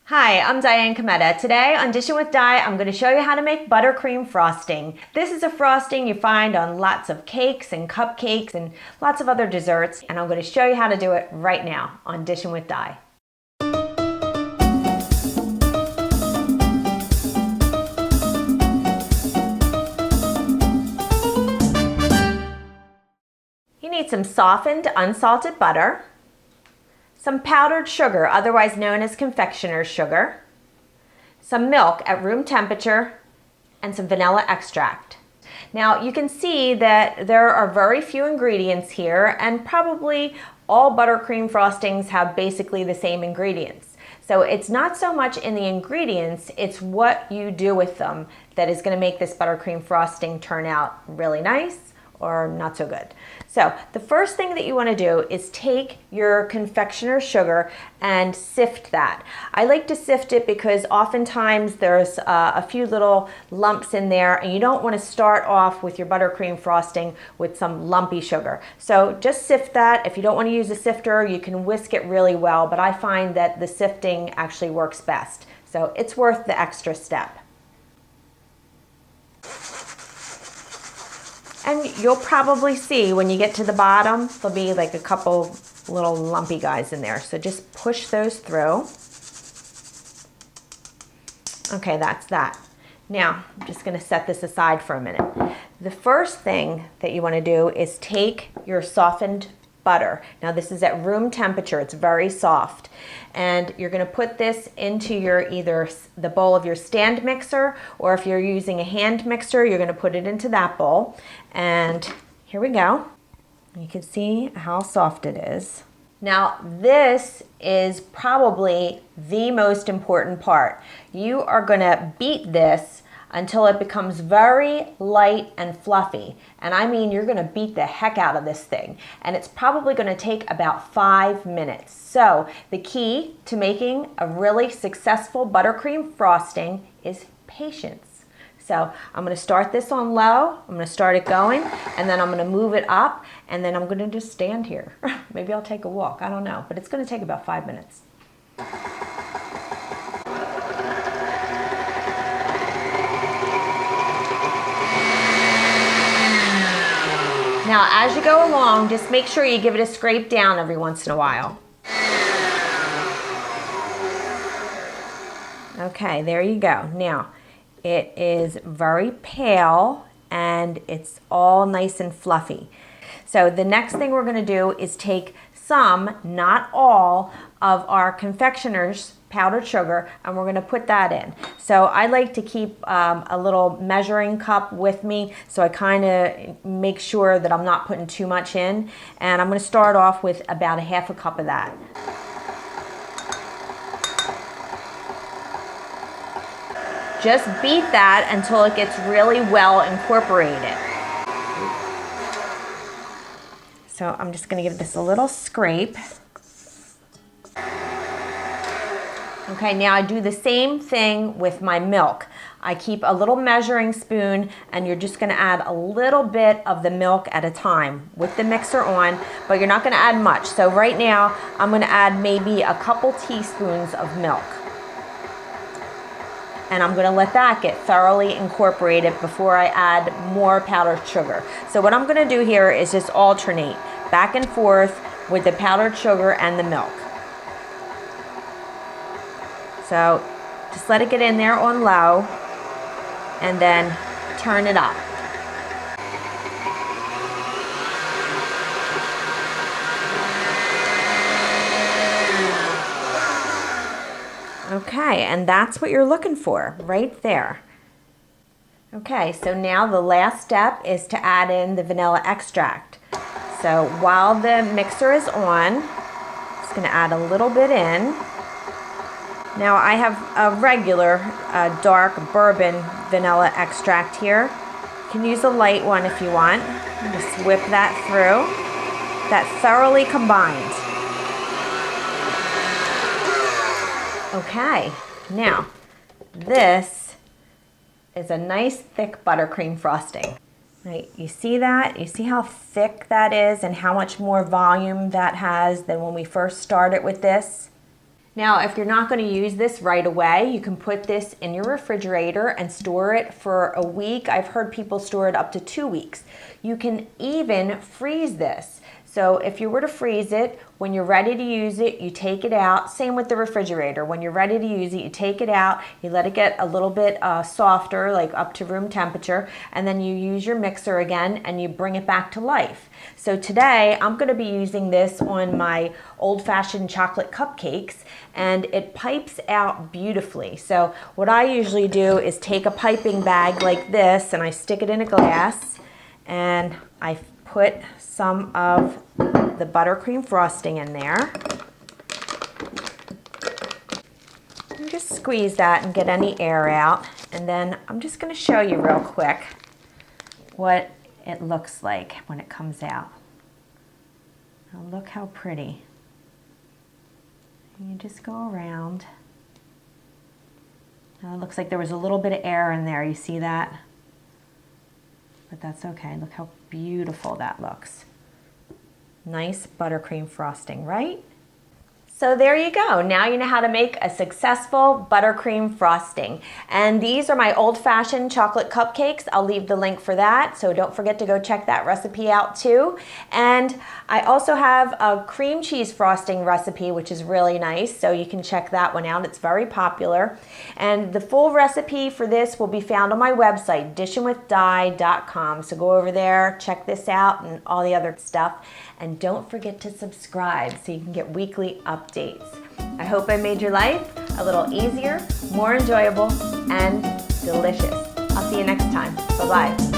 Hi, I'm Di-Diane Kometa. Today on Dishin with Di, I'm going to show you how to make buttercream frosting. This is a frosting you find on lots of cakes and cupcakes and lots of other desserts, and I'm going to show you how to do it right now on Dishin with Di. You need some softened, unsalted butter, some powdered sugar, otherwise known as confectioners sugar, some milk at room temperature, and some vanilla extract. Now you can see that there are very few ingredients here, and probably all buttercream frostings have basically the same ingredients. So it's not so much in the ingredients, it's what you do with them that is going to make this buttercream frosting turn out really nice or not so good. So the first thing that you want to do is take your confectioner sugar and sift that. I like to sift it because oftentimes there's a few little lumps in there, and you don't want to start off with your buttercream frosting with some lumpy sugar. So just sift that. If you don't want to use a sifter, you can whisk it really well, but I find that the sifting actually works best. So it's worth the extra step. And you'll probably see when you get to the bottom, there'll be like a couple little lumpy guys in there. So just push those through. Okay, that's that. Now, I'm just going to set this aside for a minute. The first thing that you want to do is take your softened butter. Now this is at room temperature, it's very soft. And you're going to put this into your either the bowl of your stand mixer, or if you're using a hand mixer, you're going to put it into that bowl. And here we go. You can see how soft it is. Now this is probably the most important part. You are going to beat this until it becomes very light and fluffy. And I mean, you're gonna beat the heck out of this thing. And it's probably gonna take about 5 minutes. So the key to making a really successful buttercream frosting is patience. So I'm gonna start this on low, I'm gonna start it going, and then I'm gonna move it up, and then I'm gonna just stand here. Maybe I'll take a walk, I don't know, but it's gonna take about 5 minutes. Now, as you go along, just make sure you give it a scrape down every once in a while. Okay, there you go. Now, it is very pale and it's all nice and fluffy. So the next thing we're going to do is take some, not all, of our confectioners powdered sugar, and we're going to put that in. So I like to keep a little measuring cup with me, so I kind of make sure that I'm not putting too much in. And I'm going to start off with about ½ cup of that. Just beat that until it gets really well incorporated. So I'm just going to give this a little scrape. Okay, now I do the same thing with my milk. I keep a little measuring spoon, and you're just going to add a little bit of the milk at a time with the mixer on, but you're not going to add much. So right now I'm going to add maybe a couple teaspoons of milk. And I'm going to let that get thoroughly incorporated before I add more powdered sugar. So what I'm going to do here is just alternate back and forth with the powdered sugar and the milk. So just let it get in there on low and then turn it up. Okay, and that's what you're looking for right there. Okay, so now the last step is to add in the vanilla extract. So while the mixer is on, I'm just going to add a little bit in. Now I have a regular dark bourbon vanilla extract here. You can use a light one if you want. Just whip that through. That thoroughly combined. Okay, now this is a nice thick buttercream frosting. Right, you see that? You see how thick that is and how much more volume that has than when we first started with this? Now, if you're not going to use this right away, you can put this in your refrigerator and store it for a week. I've heard people store it up to 2 weeks. You can even freeze this. So if you were to freeze it, when you're ready to use it, you take it out. Same with the refrigerator. When you're ready to use it, you take it out, you let it get a little bit softer, like up to room temperature, and then you use your mixer again and you bring it back to life. So today, I'm going to be using this on my old-fashioned chocolate cupcakes, and it pipes out beautifully. So what I usually do is take a piping bag like this, and I stick it in a glass, and I put some of the buttercream frosting in there. And just squeeze that and get any air out. And then I'm just going to show you real quick what it looks like when it comes out. Now look how pretty. And you just go around. Now it looks like there was a little bit of air in there. You see that? But that's okay. Look how beautiful that looks. Nice buttercream frosting, right? So there you go. Now you know how to make a successful buttercream frosting. And these are my old-fashioned chocolate cupcakes. I'll leave the link for that, so don't forget to go check that recipe out too. And I also have a cream cheese frosting recipe, which is really nice, so you can check that one out. It's very popular. And the full recipe for this will be found on my website, dishinwithdi.com. So go over there, check this out and all the other stuff. And don't forget to subscribe so you can get weekly updates. I hope I made your life a little easier, more enjoyable, and delicious. I'll see you next time. Bye-bye.